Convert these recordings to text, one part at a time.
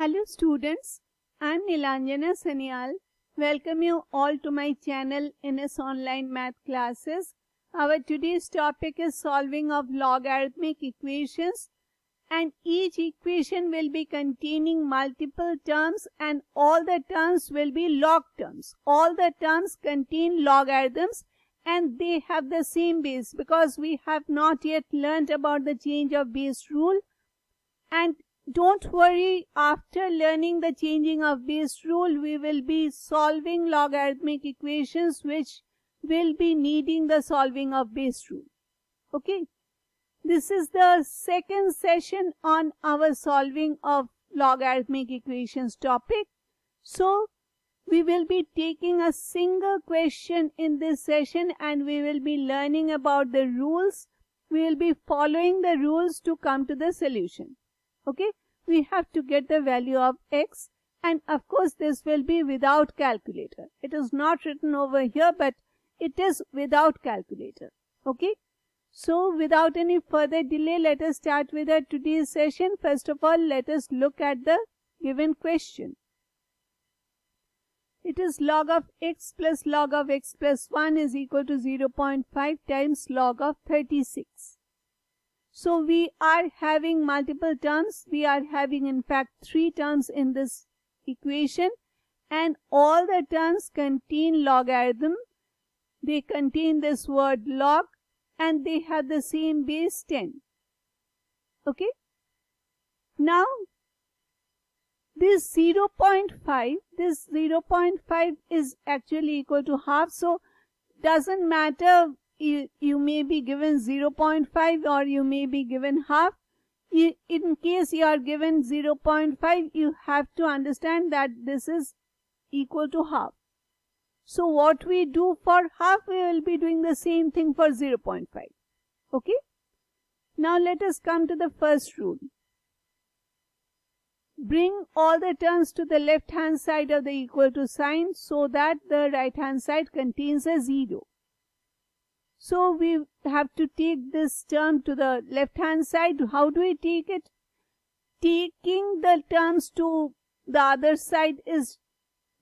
Hello students, I am Nilanjana Sanyal. Welcome you all to my channel NS Online Math Classes. Our today's topic is solving of logarithmic equations, and each equation will be containing multiple terms and all the terms will be log terms. All the terms contain logarithms and they have the same base because we have not yet learnt about the change of base rule. And don't worry, after learning the changing of base rule, we will be solving logarithmic equations which will be needing the solving of base rule. Okay, this is the second session on our solving of logarithmic equations topic. So, we will be taking a single question in this session and we will be learning about the rules. We will be following the rules to come to the solution. Okay, we have to get the value of x, and of course this will be without calculator. It is not written over here, but it is without calculator. Okay, so without any further delay, let us start with our today's session. First of all, let us look at the given question. It is log of x plus log of x plus 1 is equal to 0.5 times log of 36. So we are having multiple terms. We are having in fact 3 terms in this equation, and all the terms contain logarithm. They contain this word log and they have the same base 10. Okay. Now this 0.5 is actually equal to half. So doesn't matter. You may be given 0.5 or you may be given half. In case you are given 0.5, you have to understand that this is equal to half. So what we do for half, we will be doing the same thing for 0.5. Okay. Now let us come to the first rule. Bring all the terms to the left hand side of the equal to sign so that the right hand side contains a 0. So we have to take this term to the left hand side. How do we take it? Taking the terms to the other side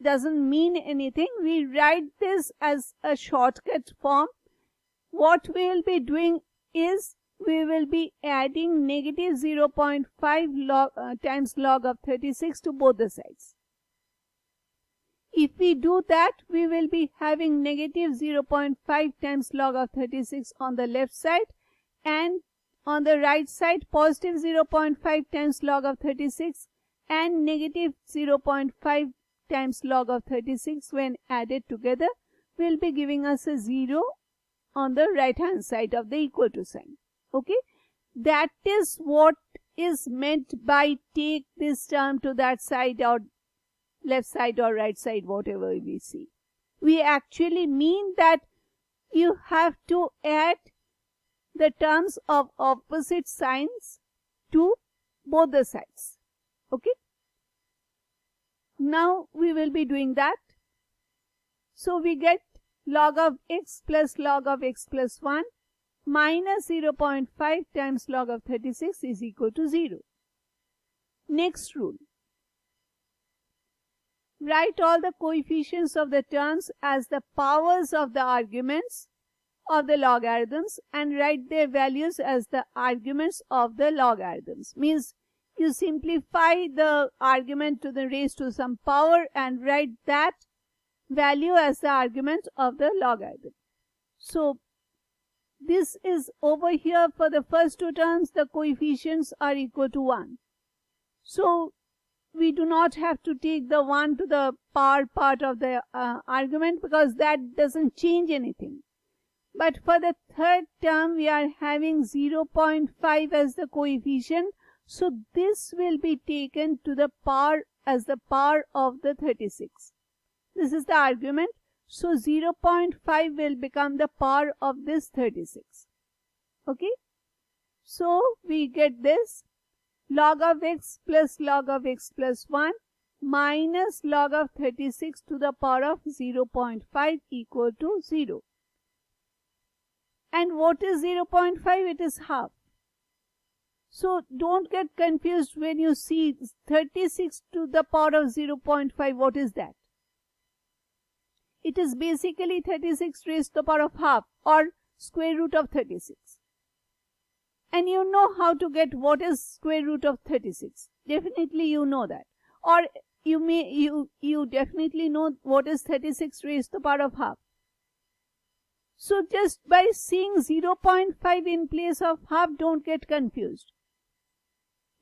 doesn't mean anything. We write this as a shortcut form. What we will be doing is we will be adding negative 0.5 times log of 36 to both the sides. If we do that, we will be having negative 0.5 times log of 36 on the left side, and on the right side positive 0.5 times log of 36 and negative 0.5 times log of 36 when added together will be giving us a 0 on the right hand side of the equal to sign. Okay, that is what is meant by take this term to that side or left side or right side, whatever we see. We actually mean that you have to add the terms of opposite signs to both the sides. Okay. Now we will be doing that. So we get log of x plus log of x plus 1 minus 0.5 times log of 36 is equal to 0. Next rule. Write all the coefficients of the terms as the powers of the arguments of the logarithms and write their values as the arguments of the logarithms. Means you simplify the argument to the raised to some power and write that value as the argument of the logarithm. So this is over here for the first 2 terms, the coefficients are equal to 1. So we do not have to take the 1 to the power part of the argument because that doesn't change anything. But for the third term, we are having 0.5 as the coefficient. So this will be taken to the power as the power of the 36. This is the argument. So 0.5 will become the power of this 36. Okay. So we get this. Log of x plus log of x plus 1 minus log of 36 to the power of 0.5 equal to 0. And what is 0.5? It is half. So don't get confused when you see 36 to the power of 0.5. What is that? It is basically 36 raised to the power of half, or square root of 36. And you know how to get what is square root of 36. Definitely you know that. Or you definitely know what is 36 raised to the power of half. So just by seeing 0.5 in place of half, don't get confused.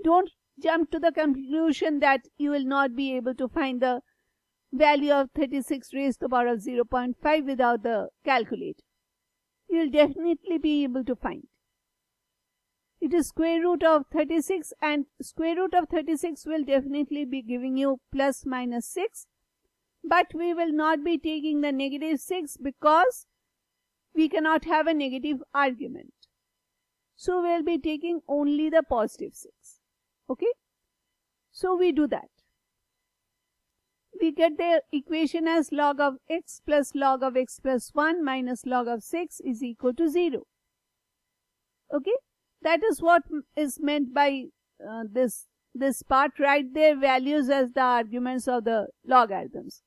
Don't jump to the conclusion that you will not be able to find the value of 36 raised to the power of 0.5 without the calculator. You will definitely be able to find. It is square root of 36, and square root of 36 will definitely be giving you plus minus 6. But we will not be taking the negative 6 because we cannot have a negative argument. So we will be taking only the positive 6. Okay? So we do that. We get the equation as log of x plus log of x plus 1 minus log of 6 is equal to 0. Okay? That is what is meant by this part. Write their values as the arguments of the logarithms.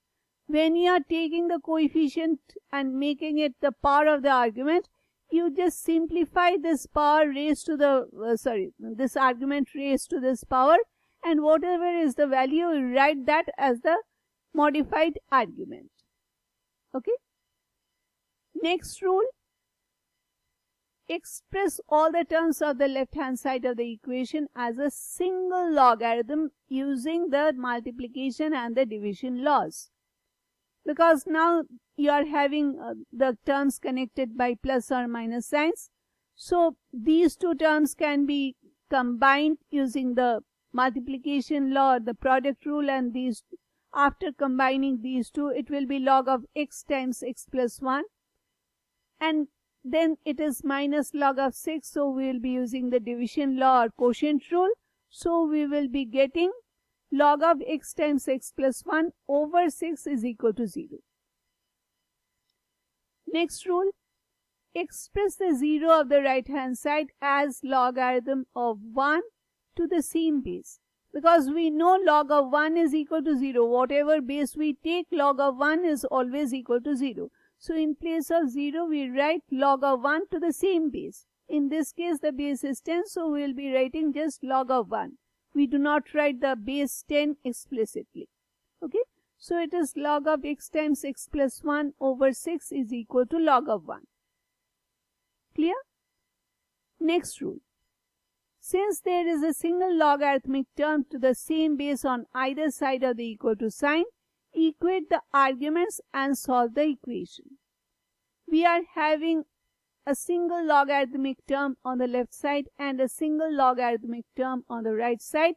When you are taking the coefficient and making it the power of the argument, you just simplify this power raised to the, this argument raised to this power, and whatever is the value, you write that as the modified argument. Okay? Next rule. Express all the terms of the left hand side of the equation as a single logarithm using the multiplication and the division laws. Because now you are having the terms connected by plus or minus signs. So these two terms can be combined using the multiplication law or the product rule, and these, after combining these two, it will be log of x times x plus 1. And then it is minus log of 6, so we will be using the division law or quotient rule. So we will be getting log of x times x plus 1 over 6 is equal to 0. Next rule, express the 0 of the right hand side as logarithm of 1 to the same base. Because we know log of 1 is equal to 0. Whatever base we take, log of 1 is always equal to 0. So in place of 0, we write log of 1 to the same base. In this case, the base is 10, so we will be writing just log of 1. We do not write the base 10 explicitly. Okay? So it is log of x times x plus 1 over 6 is equal to log of 1. Clear? Next rule. Since there is a single logarithmic term to the same base on either side of the equal to sign, equate the arguments and solve the equation. We are having a single logarithmic term on the left side and a single logarithmic term on the right side,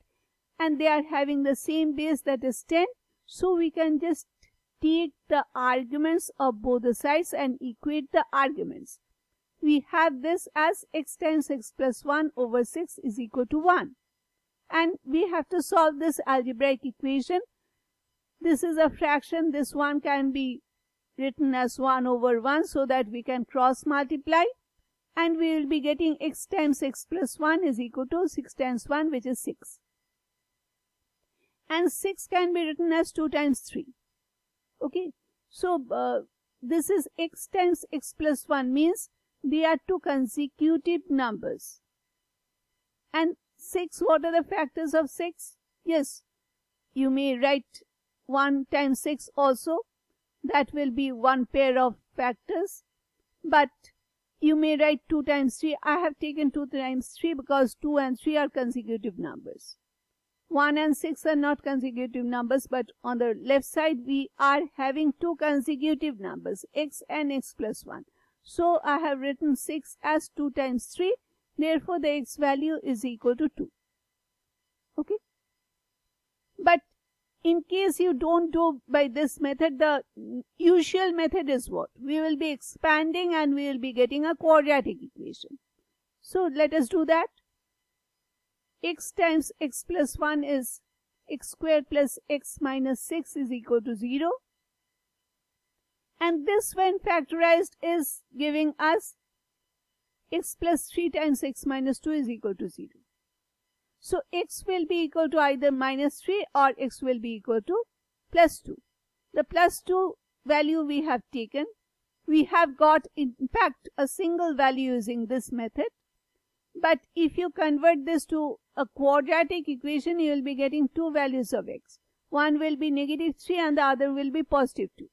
and they are having the same base, that is 10. So we can just take the arguments of both the sides and equate the arguments. We have this as x times x plus 1 over 6 is equal to 1. And we have to solve this algebraic equation. This is a fraction. This one can be written as 1 over 1 so that we can cross multiply. And we will be getting x times x plus 1 is equal to 6 times 1, which is 6. And 6 can be written as 2 times 3. Okay. So this is x times x plus 1 means they are two consecutive numbers. And 6, what are the factors of 6? Yes, you may write 1 times 6 also. That will be one pair of factors. But you may write 2 times 3. I have taken 2 times 3 because 2 and 3 are consecutive numbers. 1 and 6 are not consecutive numbers, but on the left side we are having two consecutive numbers, x and x plus 1. So I have written 6 as 2 times 3. Therefore, the x value is equal to 2. Okay. But in case you don't do by this method, the usual method is what? We will be expanding and we will be getting a quadratic equation. So let us do that. X times x plus 1 is x squared plus x minus 6 is equal to 0. And this, when factorized, is giving us x plus 3 times x minus 2 is equal to 0. So x will be equal to either minus 3 or x will be equal to plus 2. The plus 2 value we have taken. We have got in fact a single value using this method. But if you convert this to a quadratic equation, you will be getting two values of x. One will be negative 3 and the other will be positive 2.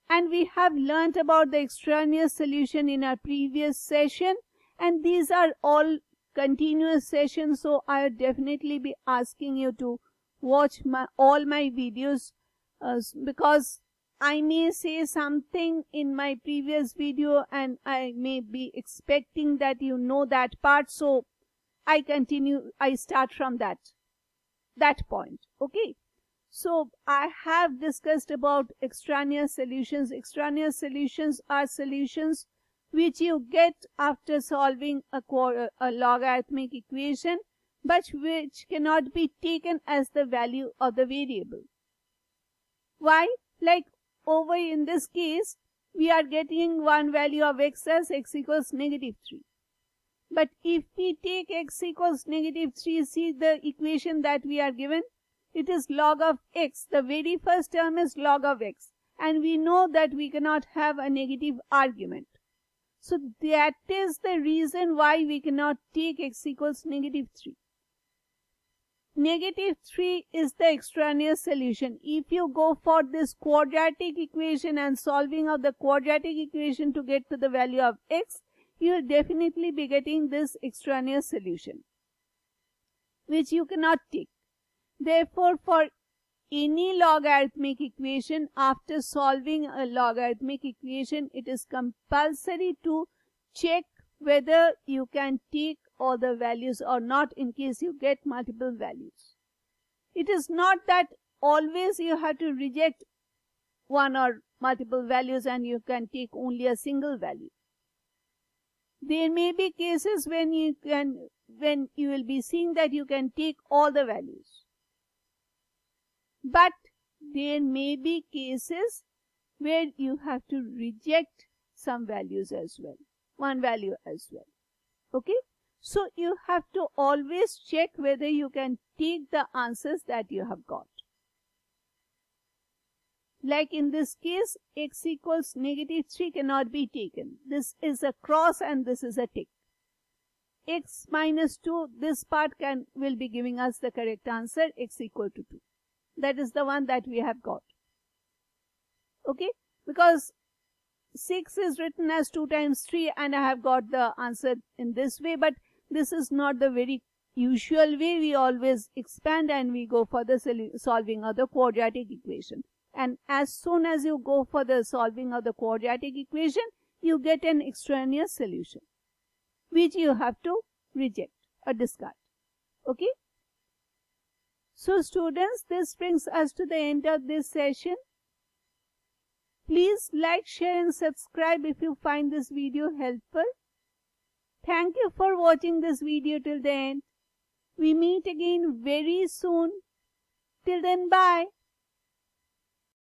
And we have learnt about the extraneous solution in our previous session, and these are all continuous sessions, so I would definitely be asking you to watch all my videos because I may say something in my previous video and I may be expecting that you know that part, so I start from that point. Okay, so I have discussed about extraneous solutions. Extraneous solutions are solutions which you get after solving a logarithmic equation, but which cannot be taken as the value of the variable. Why? Like over in this case, we are getting one value of x as x equals negative 3. But if we take x equals negative 3, see the equation that we are given. It is log of x. The very first term is log of x. And we know that we cannot have a negative argument. So that is the reason why we cannot take x equals negative 3. Negative 3 is the extraneous solution. If you go for this quadratic equation and solving of the quadratic equation to get to the value of x, you will definitely be getting this extraneous solution, which you cannot take. Therefore, for any logarithmic equation, after solving a logarithmic equation, it is compulsory to check whether you can take all the values or not in case you get multiple values. It is not that always you have to reject one or multiple values and you can take only a single value. There may be cases when you will be seeing that you can take all the values. But there may be cases where you have to reject some values as well, one value as well. Okay? So you have to always check whether you can take the answers that you have got. Like in this case, x equals negative 3 cannot be taken. This is a cross and this is a tick. X minus 2, this part will be giving us the correct answer, x equal to 2. That is the one that we have got. Okay? Because 6 is written as 2 times 3 and I have got the answer in this way, but this is not the very usual way. We always expand and we go for the solving of the quadratic equation. And as soon as you go for the solving of the quadratic equation, you get an extraneous solution, which you have to reject or discard. Okay? So students, this brings us to the end of this session. Please like, share and subscribe if you find this video helpful. Thank you for watching this video till the end. We meet again very soon. Till then, bye.